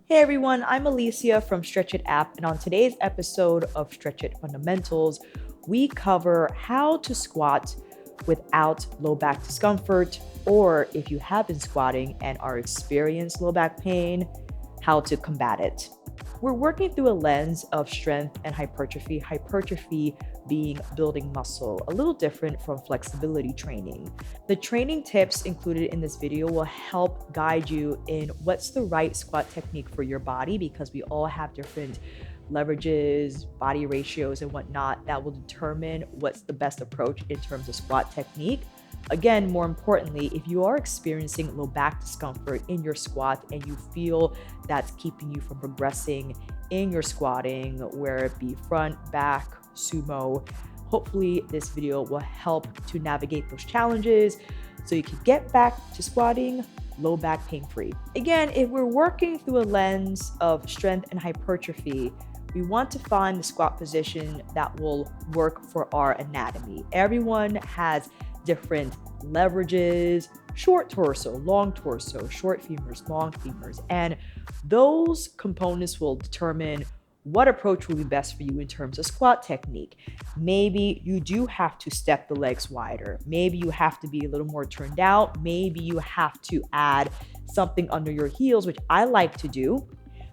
Hey everyone, I'm Alicia from Stretch It app, and on today's episode of Stretch It Fundamentals, we cover how to squat without low back discomfort, or if you have been squatting and are experiencing low back pain, how to combat it. We're working through a lens of strength and hypertrophy being building muscle, a little different from flexibility training. The training tips included in this video will help guide you in what's the right squat technique for your body, because we all have different leverages, body ratios, and whatnot that will determine what's the best approach in terms of squat technique. Again, more importantly, if you are experiencing low back discomfort in your squat and you feel that's keeping you from progressing in your squatting, where it be front, back, sumo, hopefully this video will help to navigate those challenges so you can get back to squatting low back pain free. Again, if we're working through a lens of strength and hypertrophy, we want to find the squat position that will work for our anatomy. Everyone has different leverages, short torso, short femurs, long femurs, and those components will determine what approach will be best for you in terms of squat technique. Maybe you do have to step the legs wider. Maybe you have to be a little more turned out. Maybe you have to add something under your heels, which I like to do,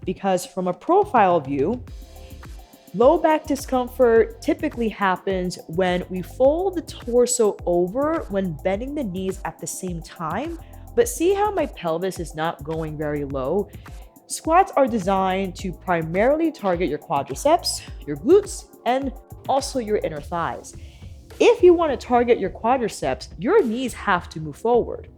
because from a profile view, low back discomfort typically happens when we fold the torso over when bending the knees at the same time. But see how my pelvis is not going very low? Squats are designed to primarily target your quadriceps, your glutes, and also your inner thighs. If you want to target your quadriceps, your knees have to move forward.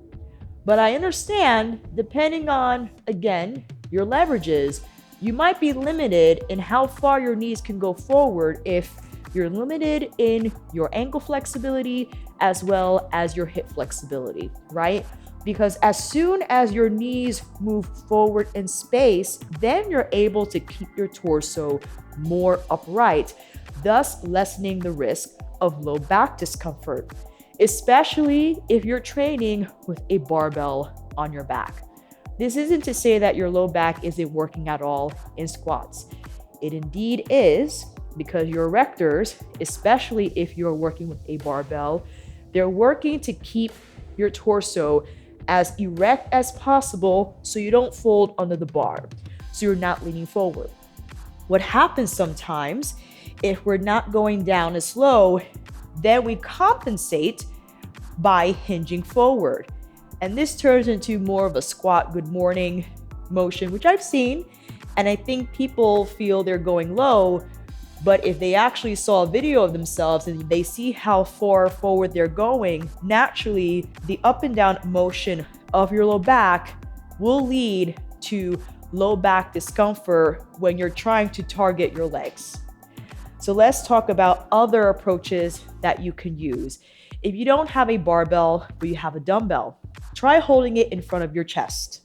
But I understand, depending on, again, your leverages, you might be limited in how far your knees can go forward if you're limited in your ankle flexibility as well as your hip flexibility, right? Because as soon as your knees move forward in space, then you're able to keep your torso more upright, thus lessening the risk of low back discomfort, especially if you're training with a barbell on your back. This isn't to say that your low back isn't working at all in squats. It indeed is, because your erectors, especially if you're working with a barbell, they're working to keep your torso as erect as possible so you don't fold under the bar, so you're not leaning forward. What happens sometimes, if we're not going down as low, then we compensate by hinging forward. And this turns into more of a squat good morning motion, which I've seen. And I think people feel they're going low, but if they actually saw a video of themselves and they see how far forward they're going, naturally the up and down motion of your low back will lead to low back discomfort when you're trying to target your legs. So let's talk about other approaches that you can use. If you don't have a barbell, but you have a dumbbell, try holding it in front of your chest.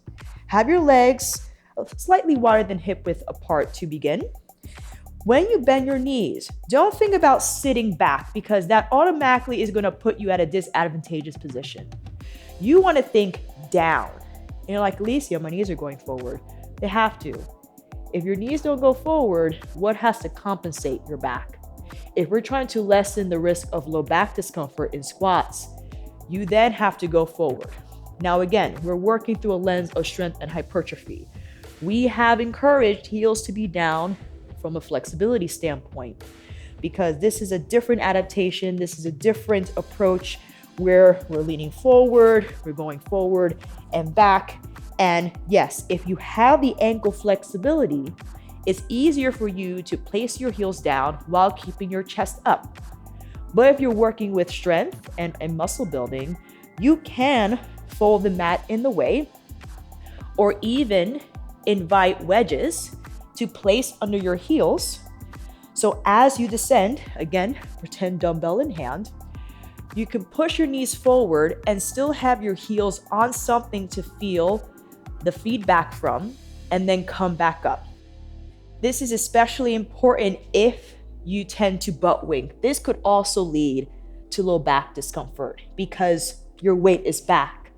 Have your legs slightly wider than hip width apart to begin. When you bend your knees, don't think about sitting back, because that automatically is going to put you at a disadvantageous position. You want to think down. And you're like, Alicia, my knees are going forward. They have to. If your knees don't go forward, what has to compensate your back? If we're trying to lessen the risk of low back discomfort in squats, you then have to go forward. Now, again, we're working through a lens of strength and hypertrophy. We have encouraged heels to be down from a flexibility standpoint, because this is a different adaptation. This is a different approach where we're leaning forward, we're going forward and back. And yes, if you have the ankle flexibility, it's easier for you to place your heels down while keeping your chest up. But if you're working with strength and muscle building, you can fold the mat in the way, or even invite wedges to place under your heels. So as you descend, again, pretend dumbbell in hand, you can push your knees forward and still have your heels on something to feel the feedback from, and then come back up. This is especially important if you tend to butt wing. This could also lead to low back discomfort because your weight is back.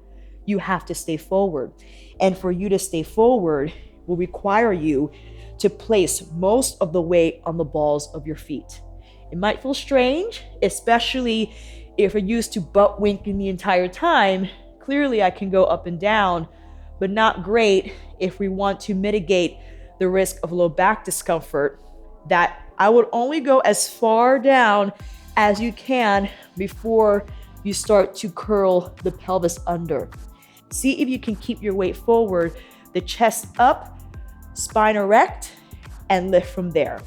You have to stay forward. And for you to stay forward will require you to place most of the weight on the balls of your feet. It might feel strange, especially if you're used to butt winking the entire time. Clearly, I can go up and down, but not great if we want to mitigate the risk of low back discomfort. That I would only go as far down as you can before you start to curl the pelvis under. See if you can keep your weight forward, the chest up, spine erect, and lift from there.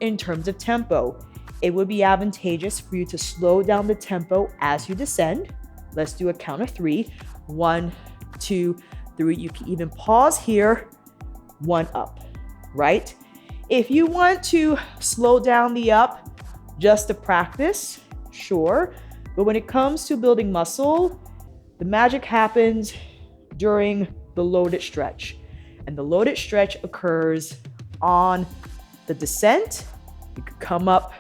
In terms of tempo, it would be advantageous for you to slow down the tempo as you descend. Let's do a count of 3. 1, 2, 3. You can even pause here. 1 up, right? If you want to slow down the up just to practice, sure. But when it comes to building muscle, the magic happens during the loaded stretch. And the loaded stretch occurs on the descent. You could come up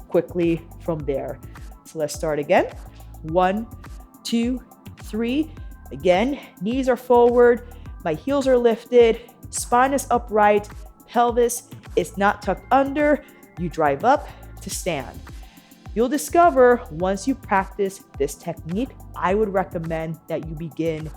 quickly from there. So let's start again. 1, 2, 3. Again, knees are forward, my heels are lifted, spine is upright, pelvis is not tucked under. You drive up to stand. You'll discover once you practice this technique, I would recommend that you begin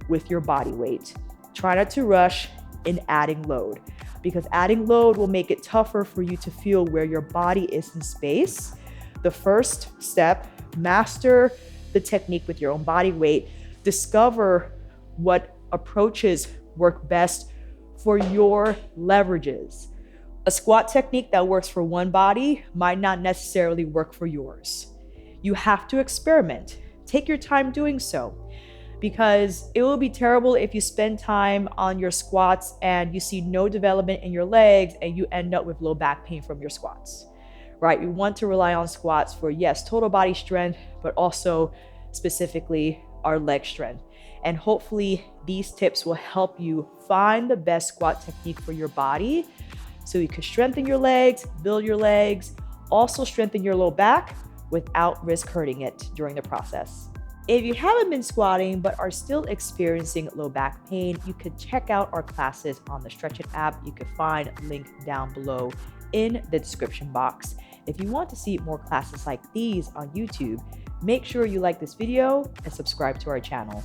with your body weight. Try not to rush in adding load, because adding load will make it tougher for you to feel where your body is in space. The first step, master the technique with your own body weight. Discover what approaches work best for your leverages. A squat technique that works for one body might not necessarily work for yours. You have to experiment. Take your time doing so, because it will be terrible if you spend time on your squats and you see no development in your legs and you end up with low back pain from your squats, right? We want to rely on squats for, yes, total body strength, but also specifically our leg strength. And hopefully these tips will help you find the best squat technique for your body so you can strengthen your legs, build your legs, also strengthen your low back without risk hurting it during the process. If you haven't been squatting but are still experiencing low back pain, you can check out our classes on the Stretch It app. You can find a link down below in the description box. If you want to see more classes like these on YouTube, make sure you like this video and subscribe to our channel.